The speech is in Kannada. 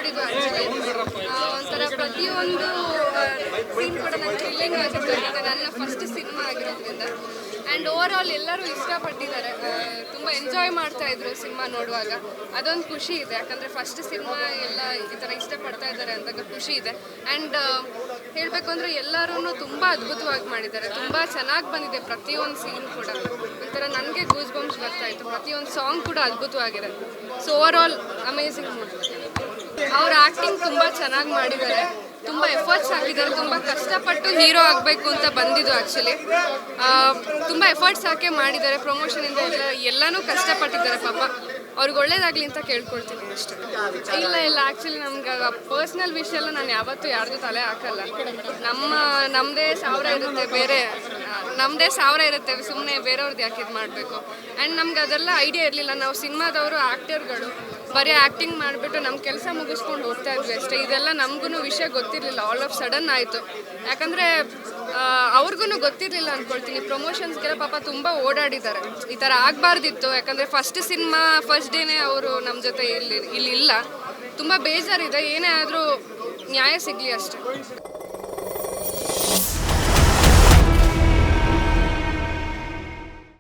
ಮಾಡಿದ್ದು ಆ್ಯಕ್ಚುಲಿ. ಒಂಥರ ಪ್ರತಿಯೊಂದು ಸೀನ್ ಕೂಡ ನಂಗೆ ಥ್ರಿಲ್ಲಿಂಗ್ ಆಗಿತ್ತು. ನನ್ನ ಫಸ್ಟ್ ಸಿನಿಮಾ ಆಗಿರೋದ್ರಿಂದ ಆ್ಯಂಡ್ ಓವರ್ ಆಲ್ ಎಲ್ಲರೂ ಇಷ್ಟಪಟ್ಟಿದ್ದಾರೆ, ತುಂಬ ಎಂಜಾಯ್ ಮಾಡ್ತಾ ಇದ್ರು ಸಿನಿಮಾ ನೋಡುವಾಗ. ಅದೊಂದು ಖುಷಿ ಇದೆ, ಯಾಕಂದರೆ ಫಸ್ಟ್ ಸಿನಿಮಾ ಎಲ್ಲ ಈ ಥರ ಇಷ್ಟಪಡ್ತಾ ಇದ್ದಾರೆ ಅಂದಾಗ ಖುಷಿ ಇದೆ. ಆ್ಯಂಡ್ ಹೇಳಬೇಕು ಅಂದರೆ ಎಲ್ಲರೂ ತುಂಬ ಅದ್ಭುತವಾಗಿ ಮಾಡಿದ್ದಾರೆ, ತುಂಬ ಚೆನ್ನಾಗಿ ಬಂದಿದೆ ಪ್ರತಿಯೊಂದು ಸೀನ್ ಕೂಡ. ಒಂಥರ ನನಗೆ ಗೂಸ್ ಬಂಪ್ಸ್ ಬರ್ತಾ ಇತ್ತು, ಪ್ರತಿಯೊಂದು ಸಾಂಗ್ ಕೂಡ ಅದ್ಭುತವಾಗಿದೆ. So over all amazing movie. ಅವ್ರ ಆ್ಯಕ್ಟಿಂಗ್ ತುಂಬ ಚೆನ್ನಾಗಿ ಮಾಡಿದ್ದಾರೆ, ತುಂಬ ಎಫರ್ಟ್ಸ್ ಹಾಕಿದ್ದಾರೆ, ತುಂಬ ಕಷ್ಟಪಟ್ಟು ಹೀರೋ ಆಗಬೇಕು ಅಂತ ಬಂದಿದ್ದು ಆ್ಯಕ್ಚುಲಿ. ತುಂಬ ಎಫರ್ಟ್ಸ್ ಹಾಕಿ ಮಾಡಿದ್ದಾರೆ, ಪ್ರಮೋಷನಿಂದ ಎಲ್ಲನೂ ಕಷ್ಟಪಟ್ಟಿದ್ದಾರೆ ಪಾಪ. ಅವ್ರಿಗೆ ಒಳ್ಳೇದಾಗಲಿ ಅಂತ ಕೇಳ್ಕೊಳ್ತೀನಿ ಅಷ್ಟೇ. ಇಲ್ಲ ಆ್ಯಕ್ಚುಲಿ ನಮ್ಗೆ ಪರ್ಸ್ನಲ್ ವಿಷಯ ಎಲ್ಲ ನಾನು ಯಾವತ್ತೂ ಯಾರ್ದು ತಲೆ ಹಾಕಲ್ಲ. ನಮ್ಮದೇ ಸಾವಿರ ಇರುತ್ತೆ, ಸುಮ್ಮನೆ ಬೇರೆಯವ್ರದ್ದು ಯಾಕೆ ಇದು ಮಾಡಬೇಕು. ಆ್ಯಂಡ್ ನಮ್ಗೆ ಅದೆಲ್ಲ ಐಡಿಯಾ ಇರಲಿಲ್ಲ. ನಾವು ಸಿನಿಮಾದವರು ಆ್ಯಕ್ಟರ್ಗಳು ಬರೀ ಆ್ಯಕ್ಟಿಂಗ್ ಮಾಡಿಬಿಟ್ಟು ನಮ್ಮ ಕೆಲಸ ಮುಗಿಸ್ಕೊಂಡು ಹೋಗ್ತಾ ಇದ್ವಿ ಅಷ್ಟೇ. ಇದೆಲ್ಲ ನಮಗೂ ವಿಷಯ ಗೊತ್ತಿರಲಿಲ್ಲ, ಆಲ್ ಆಫ್ ಸಡನ್ ಆಯಿತು. ಯಾಕಂದರೆ ಅವ್ರಿಗೂ ಗೊತ್ತಿರಲಿಲ್ಲ ಅಂದ್ಕೊಳ್ತೀನಿ. ಪ್ರಮೋಷನ್ಸ್ಗೆಲ್ಲ ಪಾಪ ತುಂಬ ಓಡಾಡಿದ್ದಾರೆ. ಈ ಥರ ಆಗಬಾರ್ದಿತ್ತು, ಯಾಕಂದರೆ ಫಸ್ಟ್ ಸಿನಿಮಾ ಫಸ್ಟ್ ಡೇನೇ ಅವರು ನಮ್ಮ ಜೊತೆ ಇಲ್ಲಿ ಇಲ್ಲ. ತುಂಬ ಬೇಜಾರಿದೆ, ಏನೇ ಆದರೂ ನ್ಯಾಯ ಸಿಗಲಿ ಅಷ್ಟೇ.